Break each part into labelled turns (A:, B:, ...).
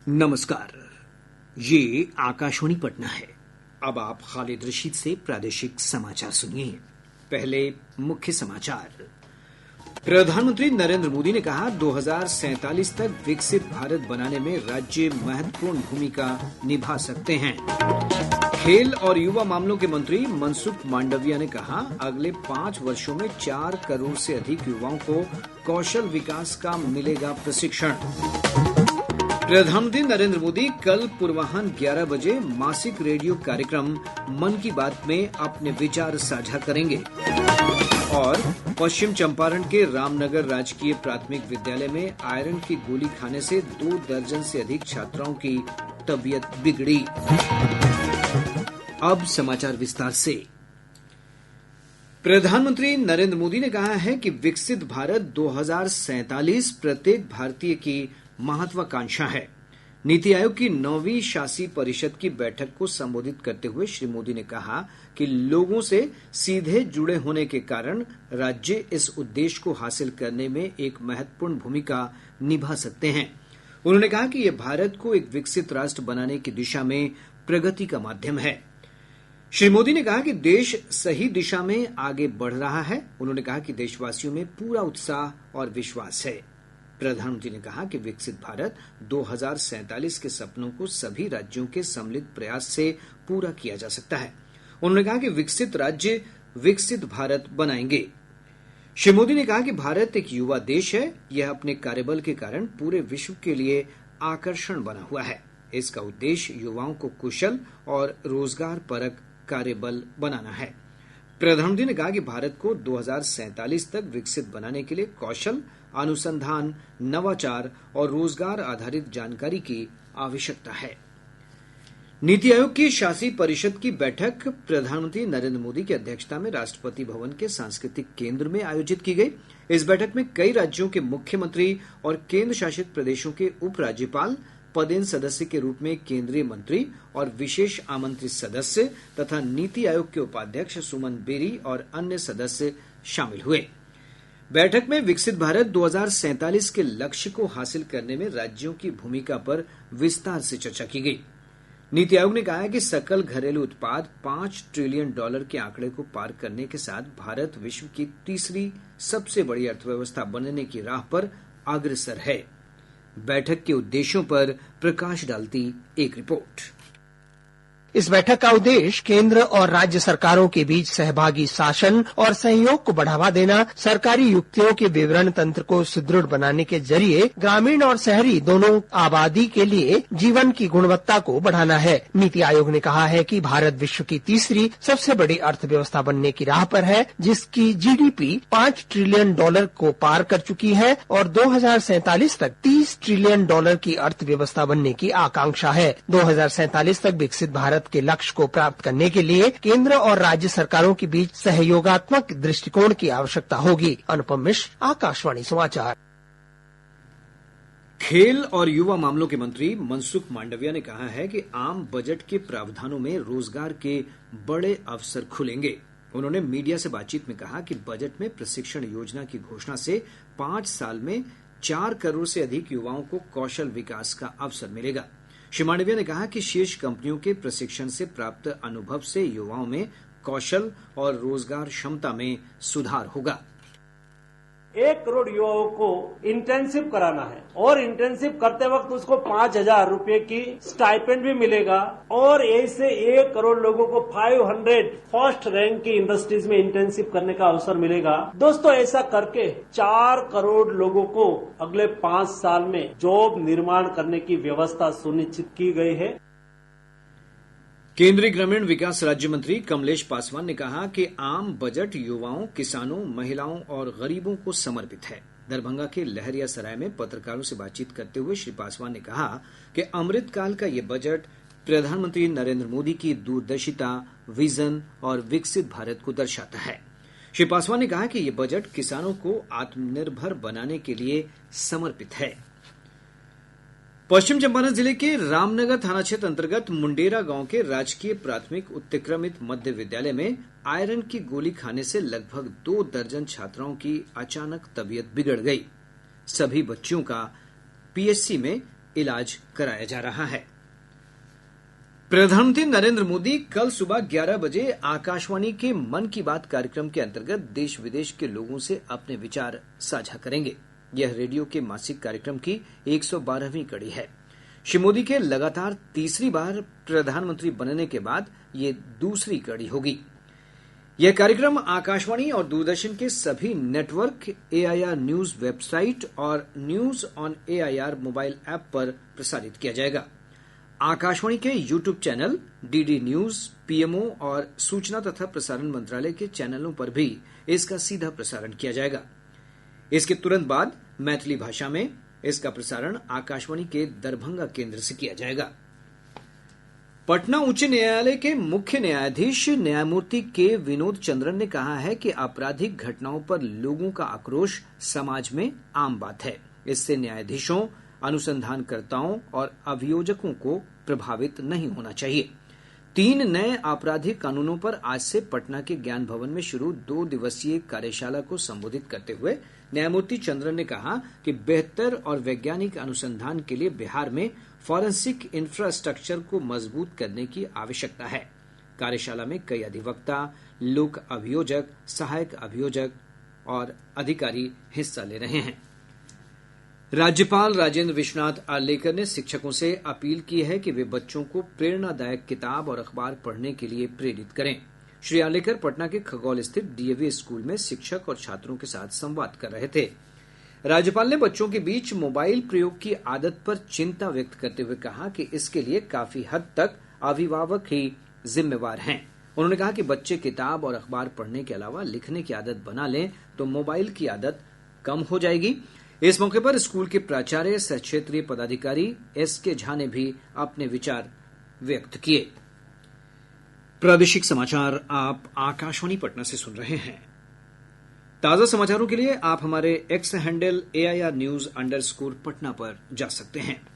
A: नमस्कार। ये आकाशवाणी पटना है। अब आप खालिद रशीद से प्रादेशिक समाचार सुनिए। पहले मुख्य समाचार। प्रधानमंत्री नरेंद्र मोदी ने कहा 2047 तक विकसित भारत बनाने में राज्य महत्वपूर्ण भूमिका निभा सकते हैं। खेल और युवा मामलों के मंत्री मनसुख मांडविया ने कहा अगले 5 वर्षों में 4 करोड़ से अधिक युवाओं को कौशल विकास का मिलेगा प्रशिक्षण। प्रधानमंत्री नरेंद्र मोदी कल पूर्वाह्न 11 बजे मासिक रेडियो कार्यक्रम मन की बात में अपने विचार साझा करेंगे। और पश्चिम चंपारण के रामनगर राजकीय प्राथमिक विद्यालय में आयरन की गोली खाने से 2 दर्जन से अधिक छात्राओं की तबीयत बिगड़ी। अब समाचार विस्तार से। प्रधानमंत्री नरेंद्र मोदी ने कहा है कि विकसित भारत 2047 प्रत्येक भारतीय की महत्वाकांक्षा है। नीति आयोग की 9वीं शासी परिषद की बैठक को संबोधित करते हुए श्री मोदी ने कहा कि लोगों से सीधे जुड़े होने के कारण राज्य इस उद्देश्य को हासिल करने में एक महत्वपूर्ण भूमिका निभा सकते हैं। उन्होंने कहा कि यह भारत को एक विकसित राष्ट्र बनाने की दिशा में प्रगति का माध्यम है। श्री मोदी ने कहा कि देश सही दिशा में आगे बढ़ रहा है। उन्होंने कहा कि देशवासियों में पूरा उत्साह और विश्वास है। प्रधानमंत्री ने कहा कि विकसित भारत 2047 के सपनों को सभी राज्यों के सम्मिलित प्रयास से पूरा किया जा सकता है। उन्होंने कहा कि विकसित राज्य विकसित भारत बनाएंगे। श्री मोदी ने कहा कि भारत एक युवा देश है। यह अपने कार्यबल के कारण पूरे विश्व के लिए आकर्षण बना हुआ है। इसका उद्देश्य युवाओं को कुशल और रोजगार परक कार्यबल बनाना है। प्रधानमंत्री ने कहा कि भारत को 2047 तक विकसित बनाने के लिए कौशल, अनुसंधान, नवाचार और रोजगार आधारित जानकारी की आवश्यकता है। नीति आयोग की शासी परिषद की बैठक प्रधानमंत्री नरेंद्र मोदी की अध्यक्षता में राष्ट्रपति भवन के सांस्कृतिक केंद्र में आयोजित की गई। इस बैठक में कई राज्यों के मुख्यमंत्री और केंद्र शासित प्रदेशों के उपराज्यपाल, पदेन सदस्य के रूप में केंद्रीय मंत्री और विशेष आमंत्रित सदस्य तथा नीति आयोग के उपाध्यक्ष सुमन बेरी और अन्य सदस्य शामिल हुए। बैठक में विकसित भारत 2047 के लक्ष्य को हासिल करने में राज्यों की भूमिका पर विस्तार से चर्चा की गई। नीति आयोग ने कहा है कि सकल घरेलू उत्पाद $5 ट्रिलियन के आंकड़े को पार करने के साथ भारत विश्व की तीसरी सबसे बड़ी अर्थव्यवस्था बनने की राह पर अग्रसर है। बैठक के उद्देश्यों पर प्रकाश डालती एक रिपोर्ट।
B: इस बैठक का उद्देश्य केंद्र और राज्य सरकारों के बीच सहभागी शासन और सहयोग को बढ़ावा देना, सरकारी युक्तियों के विवरण तंत्र को सुदृढ़ बनाने के जरिए ग्रामीण और शहरी दोनों आबादी के लिए जीवन की गुणवत्ता को बढ़ाना है। नीति आयोग ने कहा है कि भारत विश्व की तीसरी सबसे बड़ी अर्थव्यवस्था बनने की राह पर है, जिसकी जीडीपी $5 ट्रिलियन को पार कर चुकी है और 2047 तक $30 ट्रिलियन की अर्थव्यवस्था बनने की आकांक्षा है। 2047 तक विकसित भारत के लक्ष्य को प्राप्त करने के लिए केंद्र और राज्य सरकारों के बीच सहयोगात्मक दृष्टिकोण की आवश्यकता होगी। अनुपम मिश्र, आकाशवाणी समाचार।
A: खेल और युवा मामलों के मंत्री मनसुख मांडविया ने कहा है कि आम बजट के प्रावधानों में रोजगार के बड़े अवसर खुलेंगे। उन्होंने मीडिया से बातचीत में कहा कि बजट में प्रशिक्षण योजना की घोषणा से 5 साल में 4 करोड़ से अधिक युवाओं को कौशल विकास का अवसर मिलेगा। श्री मांडविया ने कहा कि शीर्ष कंपनियों के प्रशिक्षण से प्राप्त अनुभव से युवाओं में कौशल और रोजगार क्षमता में सुधार होगा।
C: 1 करोड़ युवाओं को इंटर्नशिप कराना है और इंटर्नशिप करते वक्त उसको 5,000 रुपए की स्टाइपेंड भी मिलेगा और ऐसे 1 करोड़ लोगों को 500 फर्स्ट रैंक की इंडस्ट्रीज में इंटर्नशिप करने का अवसर मिलेगा। दोस्तों, ऐसा करके 4 करोड़ लोगों को अगले 5 साल में जॉब निर्माण करने की व्यवस्था सुनिश्चित की गई है।
A: केंद्रीय ग्रामीण विकास राज्य मंत्री कमलेश पासवान ने कहा कि आम बजट युवाओं, किसानों, महिलाओं और गरीबों को समर्पित है। दरभंगा के लहरियासराय में पत्रकारों से बातचीत करते हुए श्री पासवान ने कहा कि अमृतकाल का ये बजट प्रधानमंत्री नरेंद्र मोदी की दूरदर्शिता, विजन और विकसित भारत को दर्शाता है। श्री पासवान ने कहा कि ये बजट किसानों को आत्मनिर्भर बनाने के लिए समर्पित है। पश्चिम चंपारण जिले के रामनगर थाना क्षेत्र अंतर्गत मुंडेरा गांव के राजकीय प्राथमिक उत्क्रमित मध्य विद्यालय में आयरन की गोली खाने से लगभग 2 दर्जन छात्राओं की अचानक तबीयत बिगड़ गई। सभी बच्चियों का पीएचसी में इलाज कराया जा रहा है। प्रधानमंत्री नरेंद्र मोदी कल सुबह 11 बजे आकाशवाणी के मन की बात कार्यक्रम के अंतर्गत देश विदेश के लोगों से अपने विचार साझा करेंगे। यह रेडियो के मासिक कार्यक्रम की 112वीं कड़ी है। श्री मोदी के लगातार तीसरी बार प्रधानमंत्री बनने के बाद ये दूसरी कड़ी होगी। यह कार्यक्रम आकाशवाणी और दूरदर्शन के सभी नेटवर्क, AIR न्यूज वेबसाइट और news on AIR mobile app पर प्रसारित किया जाएगा। आकाशवाणी के YouTube channel, DD news, PMO और सूचना तथा प्रसारण मंत्रालय के चैनलों पर भी इसका सीधा प्रसारण किया जाएगा। इसके तुरंत बाद मैथिली भाषा में इसका प्रसारण आकाशवाणी के दरभंगा केंद्र से किया जाएगा। पटना उच्च न्यायालय के मुख्य न्यायाधीश न्यायमूर्ति के विनोद चंद्रन ने कहा है कि आपराधिक घटनाओं पर लोगों का आक्रोश समाज में आम बात है। इससे न्यायाधीशों, अनुसंधानकर्ताओं और अभियोजकों को प्रभावित नहीं होना चाहिए। 3 नए आपराधिक कानूनों पर आज से पटना के ज्ञान भवन में शुरू 2 दिवसीय कार्यशाला को संबोधित करते हुए न्यायमूर्ति चंद्रन ने कहा कि बेहतर और वैज्ञानिक अनुसंधान के लिए बिहार में फॉरेंसिक इंफ्रास्ट्रक्चर को मजबूत करने की आवश्यकता है। कार्यशाला में कई अधिवक्ता, लोक अभियोजक, सहायक अभियोजक और अधिकारी हिस्सा ले रहे हैं। राज्यपाल राजेंद्र विश्वनाथ आर्लेकर ने शिक्षकों से अपील की है कि वे बच्चों को प्रेरणादायक किताब और अखबार पढ़ने के लिए प्रेरित करें। श्री आर्लेकर पटना के खगौल स्थित DAV स्कूल में शिक्षक और छात्रों के साथ संवाद कर रहे थे। राज्यपाल ने बच्चों के बीच मोबाइल प्रयोग की आदत पर चिंता व्यक्त करते हुए कहा कि इसके लिए काफी हद तक अभिभावक ही जिम्मेवार हैं। उन्होंने कहा कि बच्चे किताब और अखबार पढ़ने के अलावा लिखने की आदत बना लें तो मोबाइल की आदत कम हो जाएगी। इस मौके पर स्कूल के प्राचार्य सह क्षेत्रीय पदाधिकारी SK झा ने भी अपने विचार व्यक्त किए। प्रादेशिक समाचार आप आकाशवाणी पटना से सुन रहे हैं। ताजा समाचारों के लिए आप हमारे X handle AIR News_ Patna पर जा सकते हैं।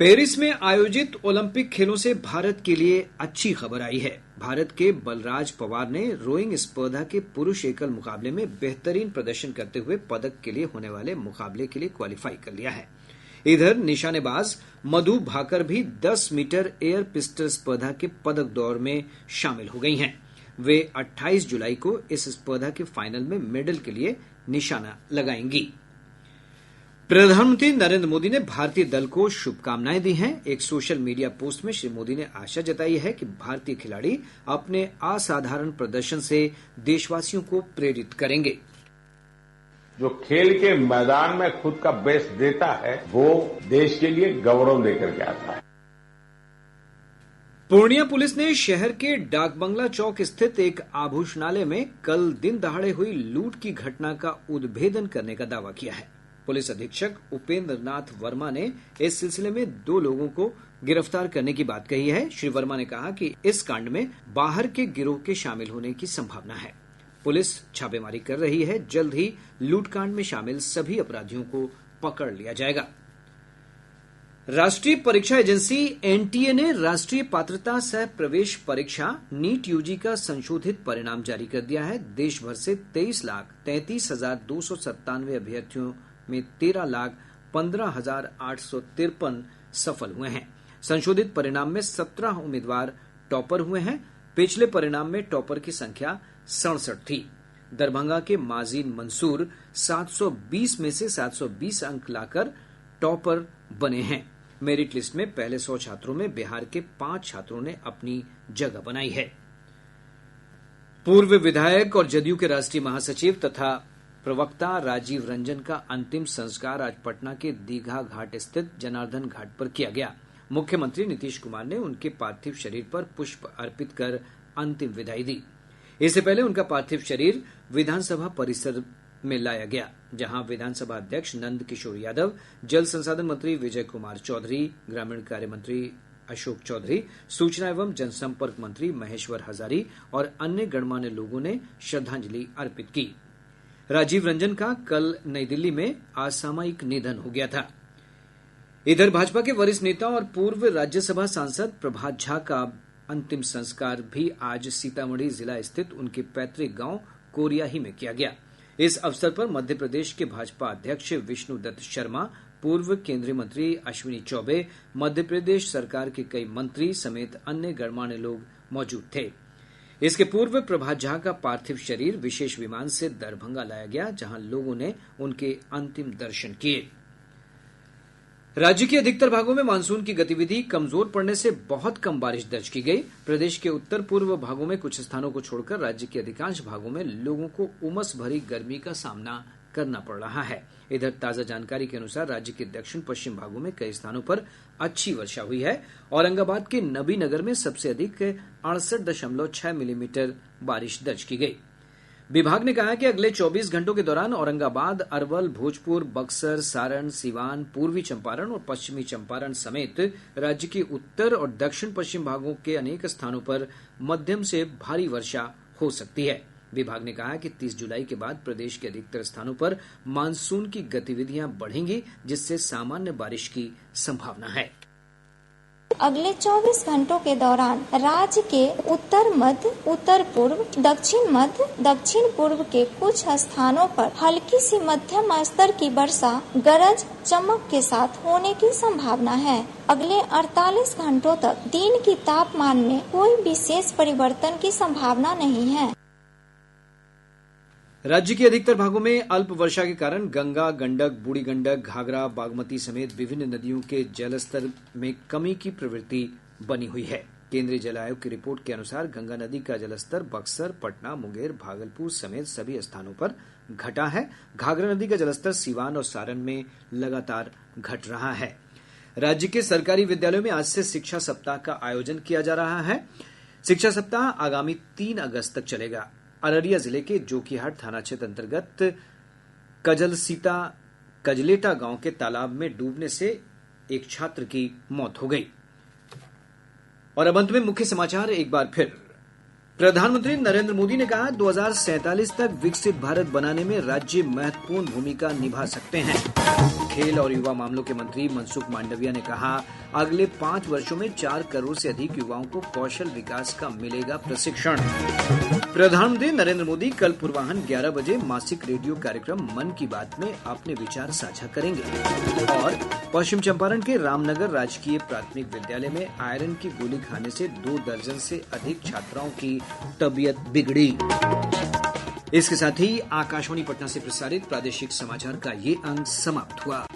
A: पेरिस में आयोजित ओलंपिक खेलों से भारत के लिए अच्छी खबर आई है। भारत के बलराज पवार ने रोइंग स्पर्धा के पुरुष एकल मुकाबले में बेहतरीन प्रदर्शन करते हुए पदक के लिए होने वाले मुकाबले के लिए क्वालिफाई कर लिया है। इधर निशानेबाज मधु भाकर भी 10 मीटर एयर पिस्टल स्पर्धा के पदक दौड़ में शामिल हो गई हैं। वे 28 जुलाई को इस स्पर्धा के फाइनल में मेडल के लिए निशाना लगाएंगी। प्रधानमंत्री नरेंद्र मोदी ने भारतीय दल को शुभकामनाएं दी हैं। एक सोशल मीडिया पोस्ट में श्री मोदी ने आशा जताई है कि भारतीय खिलाड़ी अपने असाधारण प्रदर्शन से देशवासियों को प्रेरित करेंगे।
D: जो खेल के मैदान में खुद का बेस्ट देता है वो देश के लिए गौरव लेकर के आता है।
A: पूर्णिया पुलिस ने शहर के डाकबंगला चौक स्थित एक आभूषणालय में कल दिन दहाड़े हुई लूट की घटना का उद्भेदन करने का दावा किया है। पुलिस अधीक्षक उपेंद्र नाथ वर्मा ने इस सिलसिले में 2 लोगों को गिरफ्तार करने की बात कही है। श्री वर्मा ने कहा कि इस कांड में बाहर के गिरोह के शामिल होने की संभावना है। पुलिस छापेमारी कर रही है। जल्द ही लूटकांड में शामिल सभी अपराधियों को पकड़ लिया जाएगा। राष्ट्रीय परीक्षा एजेंसी NTA ने राष्ट्रीय पात्रता सह प्रवेश परीक्षा नीट UG का संशोधित परिणाम जारी कर दिया है। देश भर से 23,33,297 अभ्यर्थियों में 13,15,853 सफल हुए हैं। संशोधित परिणाम में 17 उम्मीदवार टॉपर हुए हैं। पिछले परिणाम में टॉपर की संख्या 67 थी। दरभंगा के माजीन मंसूर 720 में से 720 अंक लाकर टॉपर बने हैं। मेरिट लिस्ट में पहले 100 छात्रों में बिहार के 5 छात्रों ने अपनी जगह बनाई है। पूर्व विधायक और जदयू के राष्ट्रीय महासचिव तथा प्रवक्ता राजीव रंजन का अंतिम संस्कार आज पटना के दीघा घाट स्थित जनार्दन घाट पर किया गया। मुख्यमंत्री नीतीश कुमार ने उनके पार्थिव शरीर पर पुष्प अर्पित कर अंतिम विदाई दी। इससे पहले उनका पार्थिव शरीर विधानसभा परिसर में लाया गया, जहां विधानसभा अध्यक्ष नंद किशोर यादव, जल संसाधन मंत्री विजय कुमार चौधरी, ग्रामीण कार्य मंत्री अशोक चौधरी, सूचना एवं जनसंपर्क मंत्री महेश्वर हजारी और अन्य गणमान्य लोगों ने श्रद्धांजलि अर्पित की। राजीव रंजन का कल नई दिल्ली में असामयिक निधन हो गया था। इधर भाजपा के वरिष्ठ नेता और पूर्व राज्यसभा सांसद प्रभात झा का अंतिम संस्कार भी आज सीतामढ़ी जिला स्थित उनके पैतृक गांव कोरियाही में किया गया। इस अवसर पर मध्य प्रदेश के भाजपा अध्यक्ष विष्णुदत्त शर्मा, पूर्व केंद्रीय मंत्री अश्विनी चौबे, मध्य प्रदेश सरकार के कई मंत्री समेत अन्य गणमान्य लोग मौजूद थे। इसके पूर्व प्रभात झा का पार्थिव शरीर विशेष विमान से दरभंगा लाया गया, जहां लोगों ने उनके अंतिम दर्शन किए। राज्य के अधिकतर भागों में मानसून की गतिविधि कमजोर पड़ने से बहुत कम बारिश दर्ज की गई। प्रदेश के उत्तर पूर्व भागों में कुछ स्थानों को छोड़कर राज्य के अधिकांश भागों में लोगों को उमस भरी गर्मी का सामना करना पड़ रहा है। इधर ताजा जानकारी के अनुसार राज्य के दक्षिण पश्चिम भागों में कई स्थानों पर अच्छी वर्षा हुई है। औरंगाबाद के नबीनगर में सबसे अधिक 68.6 मिलीमीटर बारिश दर्ज की गई। विभाग ने कहा कि अगले 24 घंटों के दौरान औरंगाबाद, अरवल, भोजपुर, बक्सर, सारण, सीवान, पूर्वी चंपारण और पश्चिमी चंपारण समेत राज्य के उत्तर और दक्षिण पश्चिम भागों के अनेक स्थानों पर मध्यम से भारी वर्षा हो सकती है। विभाग ने कहा कि 30 जुलाई के बाद प्रदेश के अधिकतर स्थानों पर मानसून की गतिविधियां बढ़ेंगी, जिससे सामान्य बारिश की संभावना है।
E: अगले 24 घंटों के दौरान राज्य के उत्तर मध्य, उत्तर पूर्व, दक्षिण मध्य, दक्षिण पूर्व के कुछ स्थानों पर हल्की सी मध्यम स्तर की वर्षा गरज चमक के साथ होने की संभावना है। अगले 48 घंटों तक दिन की तापमान में कोई विशेष परिवर्तन की संभावना नहीं है।
A: राज्य के अधिकतर भागों में अल्प वर्षा के कारण गंगा, गंडक, बूढ़ी गंडक, घाघरा, बागमती समेत विभिन्न नदियों के जलस्तर में कमी की प्रवृत्ति बनी हुई है। केंद्रीय जल आयोग की रिपोर्ट के अनुसार गंगा नदी का जलस्तर बक्सर, पटना, मुंगेर, भागलपुर समेत सभी स्थानों पर घटा है। घाघरा नदी का जलस्तर सीवान और सारण में लगातार घट रहा है। राज्य के सरकारी विद्यालयों में आज से शिक्षा सप्ताह का आयोजन किया जा रहा है। शिक्षा सप्ताह आगामी 3 अगस्त तक चलेगा। अररिया जिले के जोकीहाट थाना क्षेत्र अंतर्गत कजलेटा गांव के तालाब में डूबने से एक छात्र की मौत हो गई। और अब अंत में मुख्य समाचार एक बार फिर। प्रधानमंत्री नरेंद्र मोदी ने कहा 2047 तक विकसित भारत बनाने में राज्य महत्वपूर्ण भूमिका निभा सकते हैं। खेल और युवा मामलों के मंत्री मनसुख मांडविया ने कहा अगले 5 वर्षों में 4 करोड़ से अधिक युवाओं को कौशल विकास का मिलेगा प्रशिक्षण। प्रधानमंत्री नरेंद्र मोदी कल पूर्वाह्न 11 बजे मासिक रेडियो कार्यक्रम मन की बात में अपने विचार साझा करेंगे। और पश्चिम चंपारण के रामनगर राजकीय प्राथमिक विद्यालय में आयरन की गोली खाने से 2 दर्जन से अधिक छात्राओं की तबीयत बिगड़ी। इसके साथ ही आकाशवाणी पटना से प्रसारित प्रादेशिक समाचार का ये अंक समाप्त हुआ।